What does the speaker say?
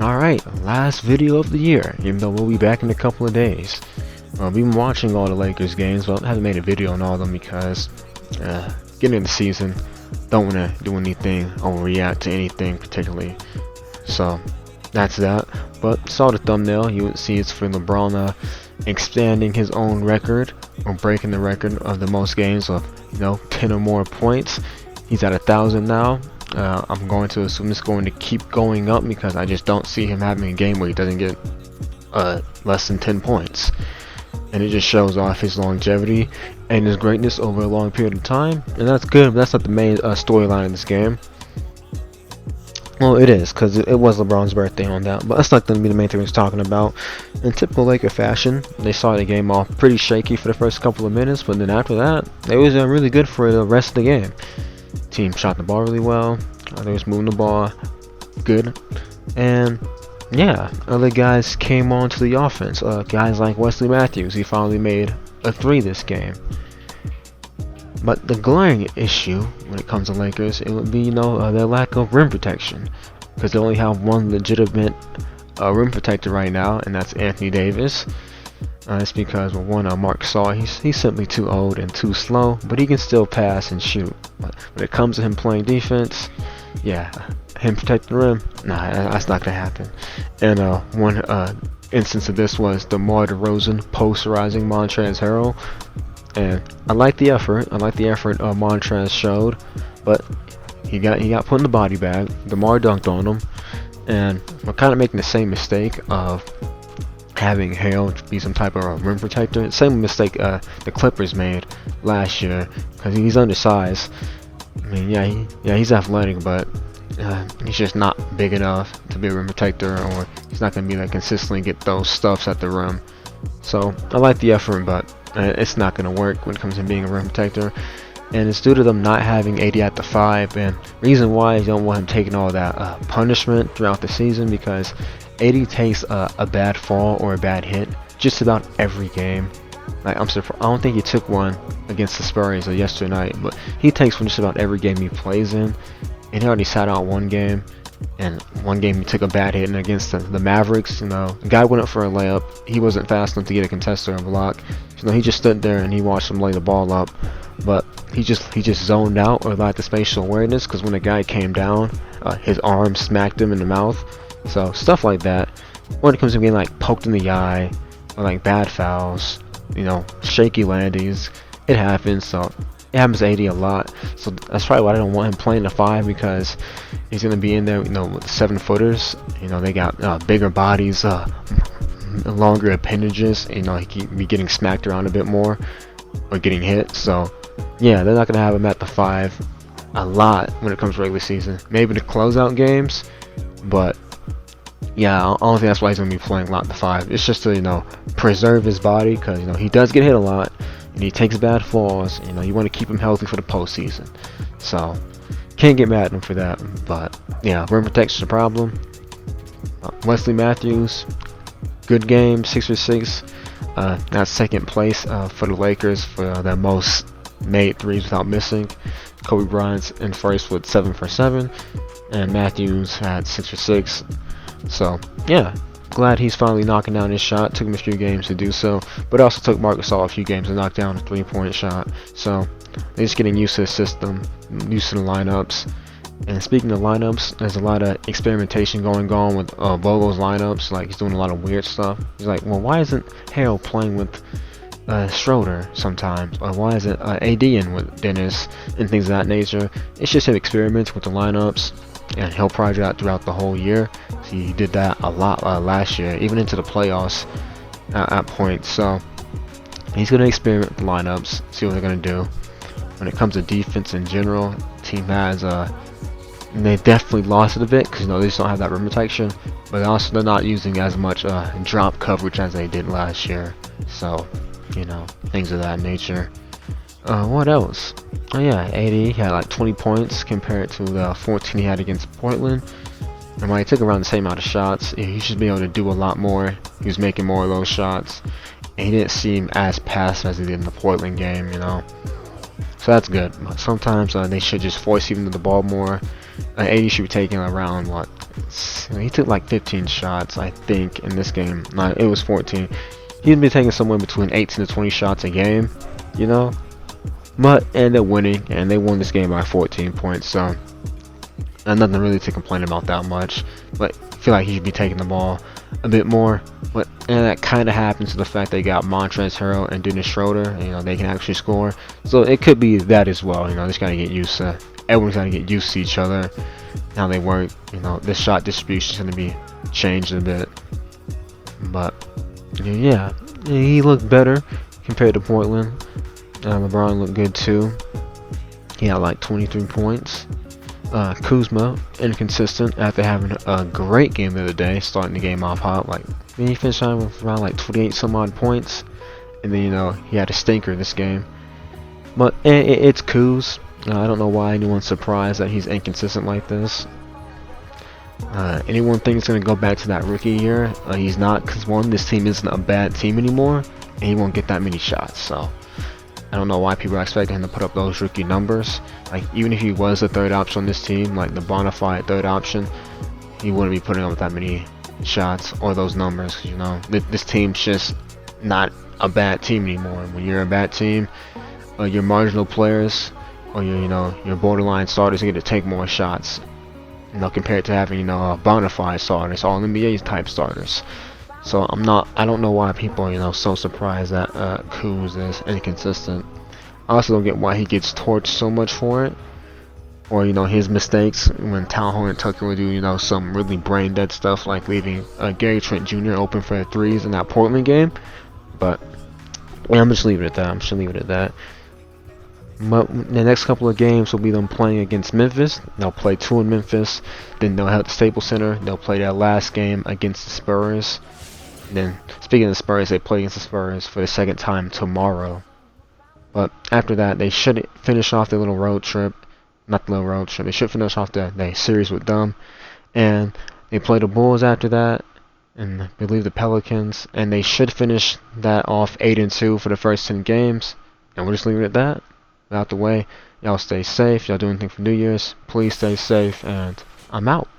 Alright, last video of the year, even though we'll be back in a couple of days. We've been watching all the Lakers games, but I haven't made a video on all of them because getting into the season, don't want to do anything or react to anything particularly. So that's that. But saw the thumbnail, you would see it's for LeBron expanding his own record or breaking the record of the most games of 10 or more points. He's at 1,000 now. I'm going to assume it's going to keep going up because I just don't see him having a game where he doesn't get less than 10 points. And it just shows off his longevity and his greatness over a long period of time. And that's good, but that's not the main storyline of this game. Well, it is, because it was LeBron's birthday on that, but that's not going to be the main thing he's talking about. In typical Laker fashion, they started the game off pretty shaky for the first couple of minutes, but then after that, they was really good for the rest of the game. Team shot the ball really well, they was moving the ball good, and yeah, other guys came on to the offense. Guys like Wesley Matthews, he finally made a 3 this game. But the glaring issue when it comes to Lakers, it would be their lack of rim protection, because they only have one legitimate rim protector right now, and that's Anthony Davis. It's because Mark Saw, he's simply too old and too slow, but he can still pass and shoot. But when it comes to him playing defense, yeah, him protecting the rim, nah, that's not gonna happen. And one instance of this was DeMar DeRozan posterizing Montrezl Harrell. And I like the effort. Montrezl showed, but he got put in the body bag. DeMar dunked on him, and we're kind of making the same mistake of having Hale be some type of rim protector. Same mistake the Clippers made last year, because he's undersized. I mean, yeah, he's athletic, but he's just not big enough to be a rim protector, or he's not gonna be like consistently get those stuffs at the rim. So I like the effort, but it's not going to work when it comes to being a rim protector, and it's due to them not having AD at the 5. And reason why is you don't want him taking all that punishment throughout the season, because AD takes a bad fall or a bad hit just about every game. Like, I'm surprised. I don't think he took one against the Spurs yesterday night, but he takes one just about every game he plays in. And he already sat out one game. And one game he took a bad hit, and against the Mavericks, the guy went up for a layup. He wasn't fast enough to get a contest or a block. He just stood there and he watched him lay the ball up. But he just zoned out or lacked the spatial awareness, because when the guy came down, his arm smacked him in the mouth. So stuff like that. When it comes to getting like poked in the eye or like bad fouls, shaky landings, it happens. So it happens to AD a lot, so that's probably why I don't want him playing the 5, because he's gonna be in there, with 7-footers. They got bigger bodies, longer appendages. He can be getting smacked around a bit more or getting hit. So yeah, they're not gonna have him at the 5 a lot when it comes to regular season. Maybe the closeout games, but yeah, I don't think that's why he's gonna be playing a lot the 5. It's just to preserve his body, because he does get hit a lot. And he takes bad falls. You want to keep him healthy for the postseason. So can't get mad at him for that. But yeah, rim protection's a problem. Wesley Matthews, good game, 6 for 6. That's second place for the Lakers for the most made 3s without missing. Kobe Bryant's in first with 7 for 7, and Matthews had 6 for 6. So yeah, glad he's finally knocking down his shot. Took him a few games to do so, but it also took Marc Gasol a few games to knock down a 3-point shot. So they're just getting used to the system, used to the lineups. And speaking of lineups, there's a lot of experimentation going on with Vogel's lineups. Like, he's doing a lot of weird stuff. He's like, well, why isn't Harrell playing with Schroeder sometimes? Or why isn't AD in with Dennis and things of that nature? It's just him experimenting with the lineups, and he'll probably do that throughout the whole year. He did that a lot last year, even into the playoffs at points. So he's going to experiment with the lineups, see what they're going to do. When it comes to defense in general, the team has they definitely lost it a bit, because they just don't have that rim protection. But also they're not using as much drop coverage as they did last year. So things of that nature. What else? Oh yeah, AD had like 20 points compared to the 14 he had against Portland. And while he took around the same amount of shots, he should be able to do a lot more. He was making more of those shots, and he didn't seem as passive as he did in the Portland game, So that's good. But sometimes they should just force him to the ball more. AD should be taking around what? He took like 15 shots, I think, in this game. No, it was 14. He'd be taking somewhere between 18 to 20 shots a game, you know. But ended up winning, and they won this game by 14 points. So nothing really to complain about that much. But I feel like he should be taking the ball a bit more. But and that kind of happens to the fact they got Montrezl Harrell and Dennis Schroeder. You know, they can actually score. So it could be that as well. You know, just gotta get used to. Everyone's gotta get used to each other, how they work. You know, the shot distribution is gonna be changed a bit. But yeah, he looked better compared to Portland. LeBron looked good too. He had like 23 points. Kuzma, inconsistent after having a great game the other day, starting the game off hot. Like, he finished on with around like 28 some odd points, and then, you know, he had a stinker this game. But it's Kuz. I don't know why anyone's surprised that he's inconsistent like this. Anyone thinks he's going to go back to that rookie year? He's not, because one, this team isn't a bad team anymore, and he won't get that many shots. So I don't know why people are expecting him to put up those rookie numbers. Like, even if he was the third option on this team, like the bona fide third option, he wouldn't be putting up that many shots or those numbers. You know, this team's just not a bad team anymore. When you're a bad team, your marginal players or your borderline starters get to take more shots. You know, compared to having, you know, a bona fide starters, all NBA type starters. So I don't know why people are, you know, so surprised that Kuz is inconsistent. I also don't get why he gets torched so much for it, or, you know, his mistakes when Talon and Tucker would do, you know, some really brain dead stuff like leaving Gary Trent Jr. open for threes in that Portland game. But yeah, I'm just leaving it at that. But the next couple of games will be them playing against Memphis. They'll play 2 in Memphis. Then they'll have the Staples Center. They'll play their last game against the Spurs. And then, speaking of the Spurs, they play against the Spurs for the second time tomorrow. But after that, they should finish off their little road trip. Not the little road trip. They should finish off the series with them. And they play the Bulls after that. And I believe the Pelicans. And they should finish that off 8-2 for the first 10 games. And we'll just leave it at that. Out the way, y'all stay safe. Y'all do anything for New Year's, please stay safe, and I'm out.